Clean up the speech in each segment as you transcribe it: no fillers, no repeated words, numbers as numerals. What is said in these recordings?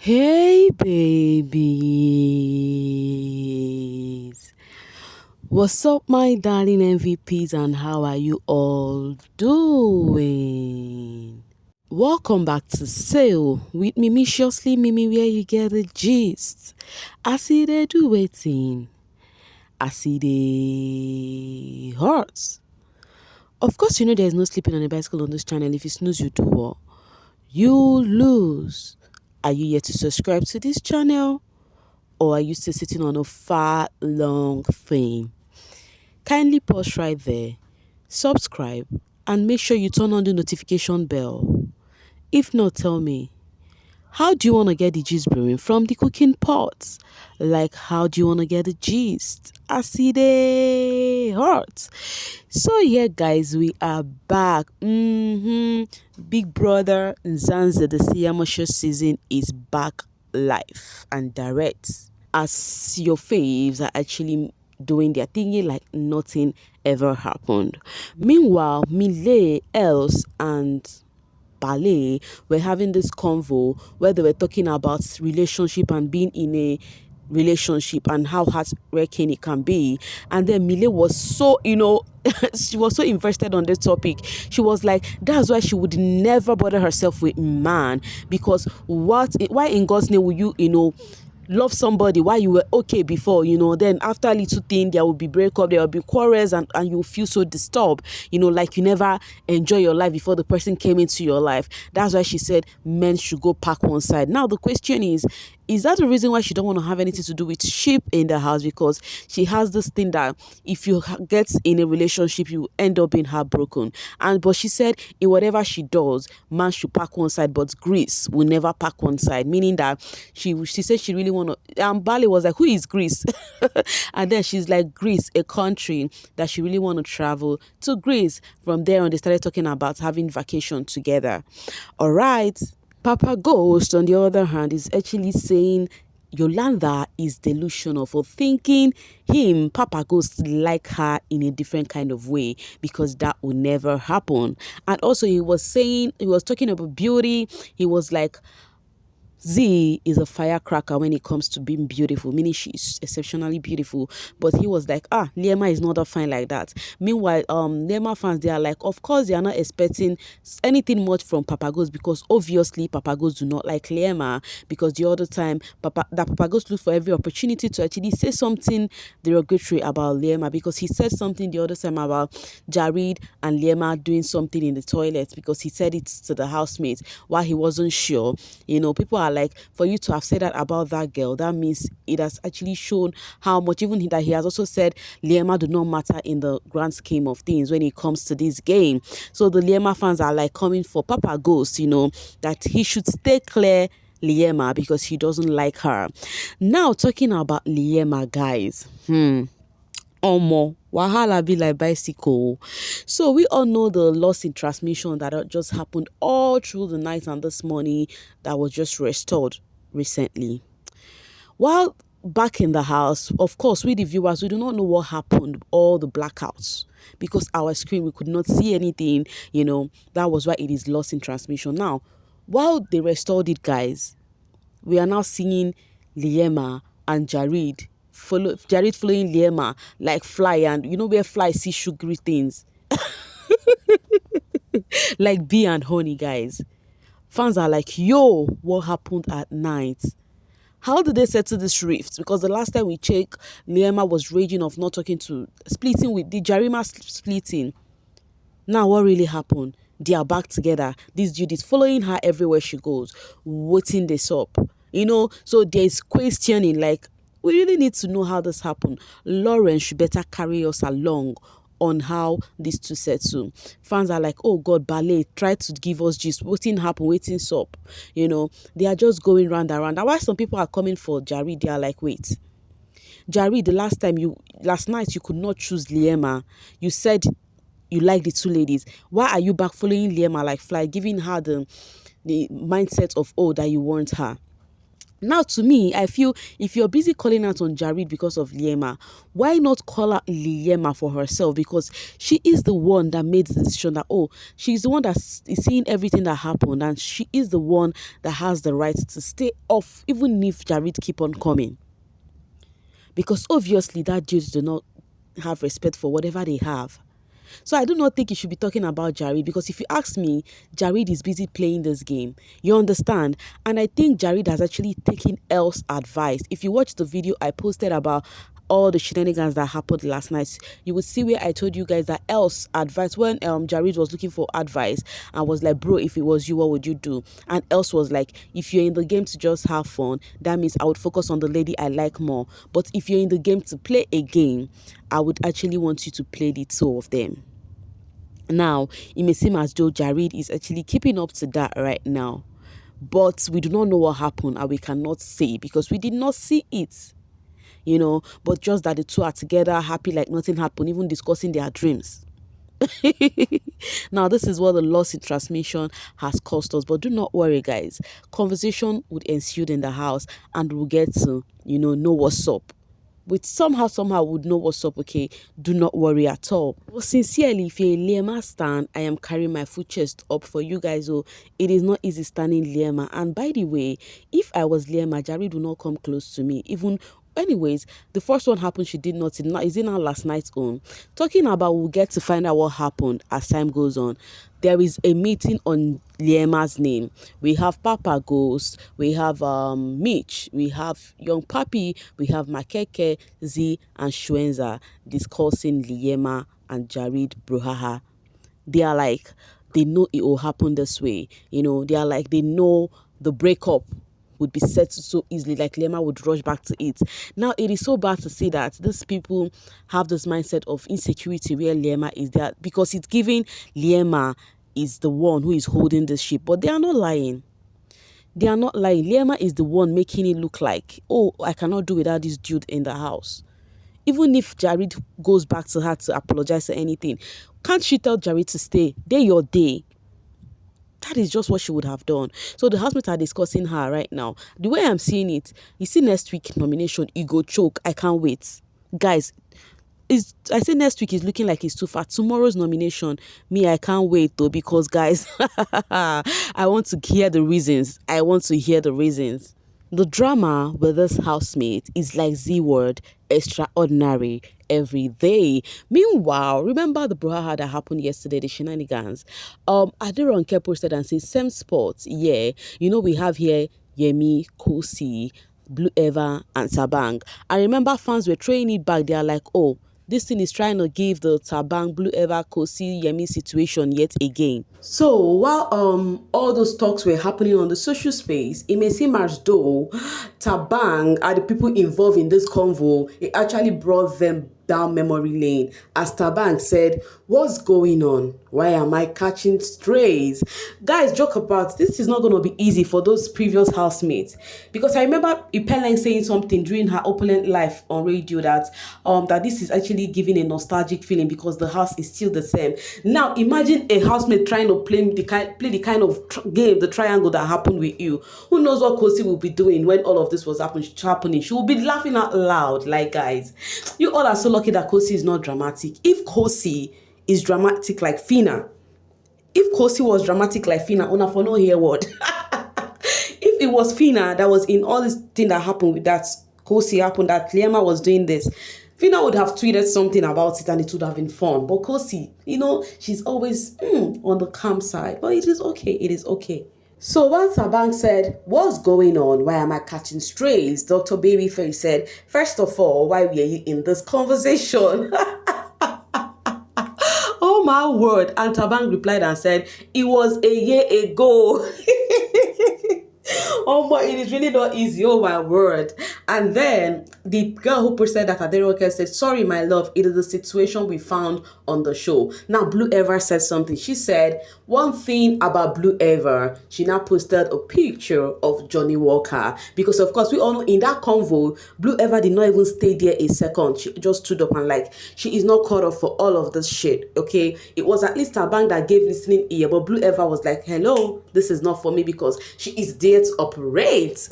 Hey babies, what's up my darling MVPs and how are you all doing? Welcome back to Sail with Mimiciously Mimi where you get the gist. I see they do waiting. I see they hurts. Of course you know there's no sleeping on a bicycle on this channel. If you snooze you do what? You lose. Are you yet to subscribe to this channel? Or are you still sitting on a far long thing? Kindly pause right there, subscribe, and make sure you turn on the notification bell. If not, tell me, how do you want to get the gist brewing from the cooking pot? Like, how do you want to get the gist? I see the heart. So yeah, guys, we are back. Big Brother Nzanzi, the Liema show season is back live and direct. As your faves are actually doing their thingy like nothing ever happened. Meanwhile, Mile, Els, and Ballet were having this convo where they were talking about relationship and being in a relationship and how heartbreaking it can be. And then Mile was so, she was so invested on this topic. She was like, that's why she would never bother herself with man, because why in God's name will you love somebody while you were okay before, then after a little thing there will be breakup, there will be quarrels, and you feel so disturbed, like you never enjoy your life before the person came into your life. That's why she said men should go pack one side. Now the question is that the reason why she don't want to have anything to do with sheep in the house? Because she has this thing that if you get in a relationship, you end up being heartbroken. But she said in whatever she does, man should pack one side, but Greece will never pack one side. Meaning that she said she really want to. Bali was like, who is Greece? And then she's like, Greece, a country that she really want to travel to Greece. From there on, they started talking about having vacation together. All right. Papa Ghost, on the other hand, is actually saying Yolanda is delusional for thinking Papa Ghost, like her in a different kind of way, because that will never happen. And also he was talking about beauty. He was like, Z is a firecracker when it comes to being beautiful, meaning she's exceptionally beautiful. But he was like, Liema is not that fine like that. Meanwhile, Liema fans, they are like, of course, they are not expecting anything much from Papa Ghost, because obviously Papa Ghost do not like Liema, because the other time Papa Ghost looked for every opportunity to actually say something derogatory about Liema, because he said something the other time about Jared and Liema doing something in the toilet, because he said it to the housemate while he wasn't sure. People are like, for you to have said that about that girl, that means it has actually shown how much, even that he has also said Liema do not matter in the grand scheme of things when it comes to this game. So the Liema fans are like coming for Papa Ghost, that he should stay clear Liema because he doesn't like her. Now talking about Liema, guys, Omo, wahala be like bicycle. So we all know the loss in transmission that just happened all through the night and this morning that was just restored recently. While back in the house, of course, we the viewers, we do not know what happened, all the blackouts, because our screen, we could not see anything, that was why it is lost in transmission. Now, while they restored it, guys, we are now seeing Liema and Jared following Liema like fly, and where fly see sugary things like bee and honey, guys. Fans are like, yo, what happened at night? How did they settle this rift? Because the last time we checked, Liema was raging of not splitting with the Jareema splitting. Now what really happened? They are back together. This dude is following her everywhere she goes, waiting this up. So there's questioning like, we really need to know how this happened. Lauren should better carry us along on how these two settle. Fans are like, oh God, Ballet, try to give us gist. Waiting happen, waiting up. They are just going round and round. And why some people are coming for Jared, they are like, wait. Jared, the last night you could not choose Liema. You said you like the two ladies. Why are you back following Liema like fly, giving her the mindset of, oh, that you want her? Now, to me, I feel if you're busy calling out on Jared because of Liema, why not call out Liema for herself? Because she is the one that made the decision that, oh, she's the one that's seeing everything that happened, and she is the one that has the right to stay off, even if Jared keep on coming. Because obviously that dudes do not have respect for whatever they have. So I do not think you should be talking about Jared, because if you ask me, Jared is busy playing this game. You understand? And I think Jared has actually taken Elle's advice. If you watch the video I posted about all the shenanigans that happened last night, you would see where I told you guys that Elle's advice, when Jared was looking for advice, I was like, bro, if it was you, what would you do? And Else was like, if you're in the game to just have fun, that means I would focus on the lady I like more. But if you're in the game to play a game, I would actually want you to play the two of them. Now, it may seem as though Jared is actually keeping up to that right now, but we do not know what happened, and we cannot say because we did not see it, but just that the two are together, happy like nothing happened, even discussing their dreams. Now, this is what the loss in transmission has cost us, but do not worry, guys. Conversation would ensue in the house, and we'll get to, know what's up. With somehow would know what's up, okay? Do not worry at all. But sincerely, if you're a Liema stan, I am carrying my full chest up for you guys. Oh, it is not easy standing Liema. And by the way, if I was Liema, Jared would not come close to me. Anyways, the first one happened, she did not. Is it now last night's own? Talking about, we'll get to find out what happened as time goes on. There is a meeting on Liema's name. We have Papa Ghost, we have Mitch, we have Young Papi, we have Makeke, Z, and Shwenza discussing Liema and Jared Bruhaha. They are like, they know it will happen this way. They are like, they know the breakup would be settled so easily, like Liema would rush back to it. Now, it is so bad to see that these people have this mindset of insecurity where Liema is there, because it's giving Liema is the one who is holding the ship. But they are not lying. They are not lying. Liema is the one making it look like, oh, I cannot do without this dude in the house. Even if Jared goes back to her to apologize or anything, can't she tell Jared to stay? Day your day. That is just what she would have done. So the housemates are discussing her right now. The way I'm seeing it, you see next week nomination, he go choke. I can't wait. Guys, I say next week is looking like it's too far. Tomorrow's nomination, me, I can't wait though, because guys, I want to hear the reasons. The drama with this housemate is like Z word, extraordinary every day. Meanwhile, remember the brouhaha that happened yesterday, the shenanigans. Adiron Ke posted and said, same sports, yeah. We have here Yemi, Khosi, Blue Eva, and Thabang. I remember fans were throwing it back. They are like, oh, this thing is trying to give the Tabang, Blue Eva, Khosi, Yemi situation yet again. So while all those talks were happening on the social space, it may seem as though Tabang are the people involved in this convo. It actually brought them down memory lane. As Tabang said, what's going on? Why am I catching strays? Guys, joke about this is not going to be easy for those previous housemates, because I remember Ipeleng saying something during her opulent life on radio that this is actually giving a nostalgic feeling because the house is still the same. Now imagine a housemate trying to play the kind of game, the triangle that happened with you. Who knows what Khosi will be doing when all of this was happening? She will be laughing out loud. Like, guys, you all are so lucky that Khosi is not dramatic. If Khosi is dramatic like Fina, if Khosi was dramatic like Fina, una for no hear word. If it was Fina that was in all this thing that happened with that Khosi happened, that Liema was doing this, Fina would have tweeted something about it and it would have been fun. But Khosi, she's always on the calm side. But it is okay. It is okay. So once Tabang said, what's going on? Why am I catching strays? Dr. Babyface said, first of all, why were you in this conversation? Oh my word. And Tabang replied and said, it was a year ago. Oh my, it is really not easy. Oh my word. And then the girl who posted that Aderoke said, sorry, my love, it is the situation we found on the show. Now, Blue Eva said something. She said, one thing about Blue Eva, she now posted a picture of Johnny Walker. Because, of course, we all know in that convo, Blue Eva did not even stay there a second. She just stood up and she is not caught up for all of this shit, okay? It was at least Tabang that gave listening ear, but Blue Eva was like, hello, this is not for me, because she is there to operate.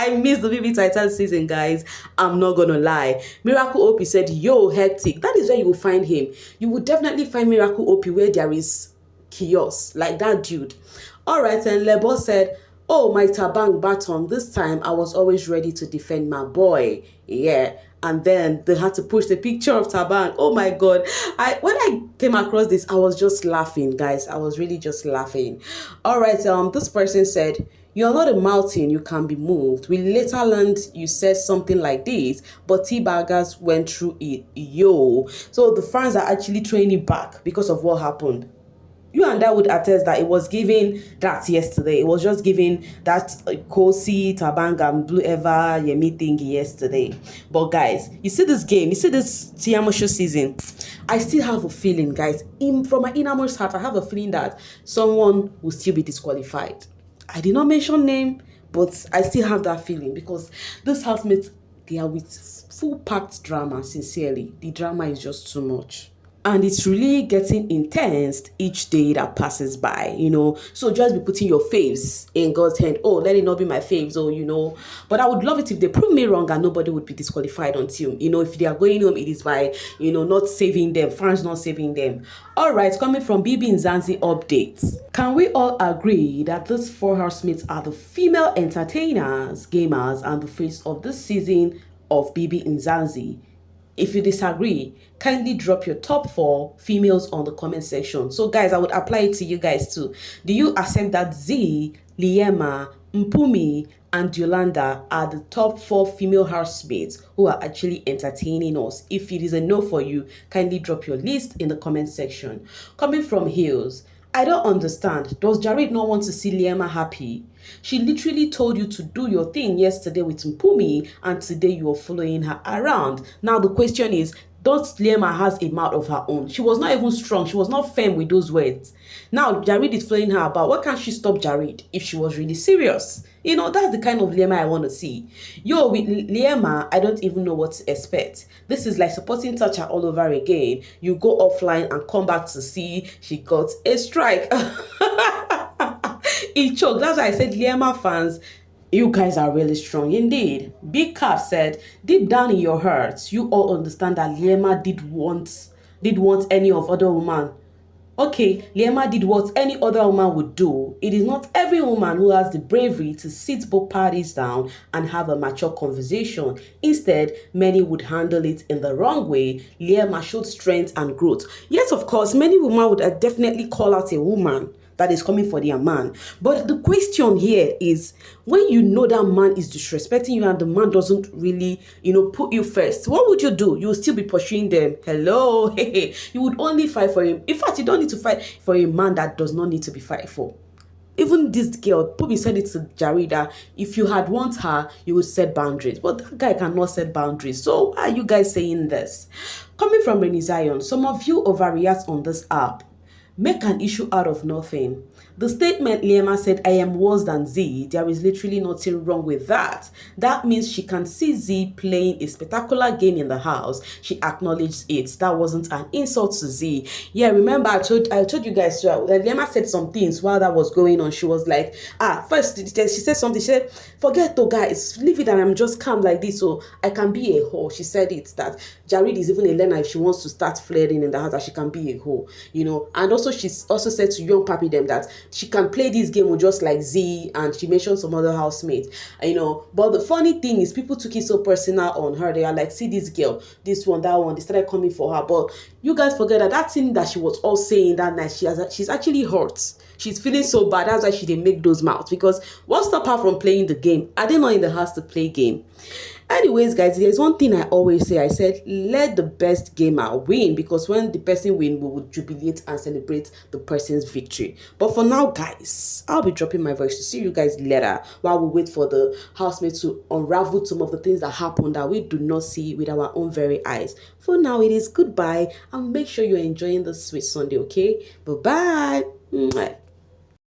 I missed the BB Titan season, guys. I'm not gonna lie. Miracle OP said, yo, hectic. That is where you will find him. You will definitely find Miracle OP where there is chaos, like that dude. All right, and Lebo said, oh, my Tabang baton. This time I was always ready to defend my boy. Yeah. And then they had to push the picture of Tabang. Oh my God. When I came across this, I was just laughing, guys. I was really just laughing. All right. This person said, you're not a mountain, you can be moved. We later learned you said something like this, but T-Baggers went through it. Yo. So the fans are actually throwing it back because of what happened. You and I would attest that it was giving that yesterday. It was just giving that Khosi, Tabang, and Blue Ever Yemi thing yesterday. But guys, you see this game, you see this Tiamasho season, I still have a feeling, guys, from my innermost heart, I have a feeling that someone will still be disqualified. I did not mention name, but I still have that feeling because these housemates, they are with full packed drama, sincerely. The drama is just too much. And it's really getting intense each day that passes by, So just be putting your faves in God's hand. Oh, let it not be my faves, But I would love it if they prove me wrong and nobody would be disqualified until, if they are going home, it is by, not saving them, fans not saving them. All right, coming from bbnzansi updates. Can we all agree that these four housemates are the female entertainers, gamers, and the face of this season of bbnzansi? If you disagree, kindly drop your top 4 females on the comment section. So guys, I would apply it to you guys too. Do you accept that Z, Liema, Mpumi, and Yolanda are the top 4 female housemates who are actually entertaining us? If it is a no for you, kindly drop your list in the comment section. Coming from Hills, I don't understand. Does Jared not want to see Liema happy? She literally told you to do your thing yesterday with Mpumi, and today you are following her around. Now the question is, does Liema has a mouth of her own? She was not even strong. She was not firm with those words. Now Jared is following her about. Why can't she stop Jared if she was really serious? That's the kind of Liema I want to see. Yo, with Liema, I don't even know what to expect. This is like supporting Toucher all over again. You go offline and come back to see she got a strike. It choked. That's why I said, Liema fans, you guys are really strong indeed. Big Cap said, deep down in your hearts, you all understand that Liema did want any of other woman. Okay, Liema did what any other woman would do. It is not every woman who has the bravery to sit both parties down and have a mature conversation. Instead, many would handle it in the wrong way. Liema showed strength and growth. Yes, of course, many women would definitely call out a woman that is coming for their man. But the question here is, when you know that man is disrespecting you and the man doesn't really, put you first, what would you do? You will still be pursuing them. Hello? You would only fight for him. In fact, you don't need to fight for a man that does not need to be fight for. Even this girl, Pubi said it to Jareema, if you had want her, you would set boundaries. But that guy cannot set boundaries. So why are you guys saying this? Coming from Renny Zion, some of you overreact on this app. Make an issue out of nothing. The statement Liema said, I am worse than Z, there is literally nothing wrong with that. That means she can see Z playing a spectacular game in the house. She acknowledged it. That wasn't an insult to Z. Yeah, remember I told you guys, Liema said some things while that was going on. She was like, first she said something. She said, forget to guys, leave it and I'm just calm like this so I can be a whore. She said it, that Jared is even a learner if she wants to start flirting in the house, that she can be a whore, and also she's also said to young papi them that she can play this game with just like Z, and she mentioned some other housemates, but the funny thing is people took it so personal on her. They are like, see this girl, this one, that one, they started coming for her. But you guys forget that thing that she was all saying that night, she's actually hurt. She's feeling so bad. That's why she didn't make those mouths, because what stopped her from playing the game? Are they not in the house to play game? Anyways, guys, there's one thing I always say. I said, let the best gamer win, because when the person wins, we will jubilate and celebrate the person's victory. But for now, guys, I'll be dropping my voice to see you guys later while we wait for the housemates to unravel some of the things that happen that we do not see with our own very eyes. For now, it is goodbye, and make sure you're enjoying this sweet Sunday, okay? Bye-bye.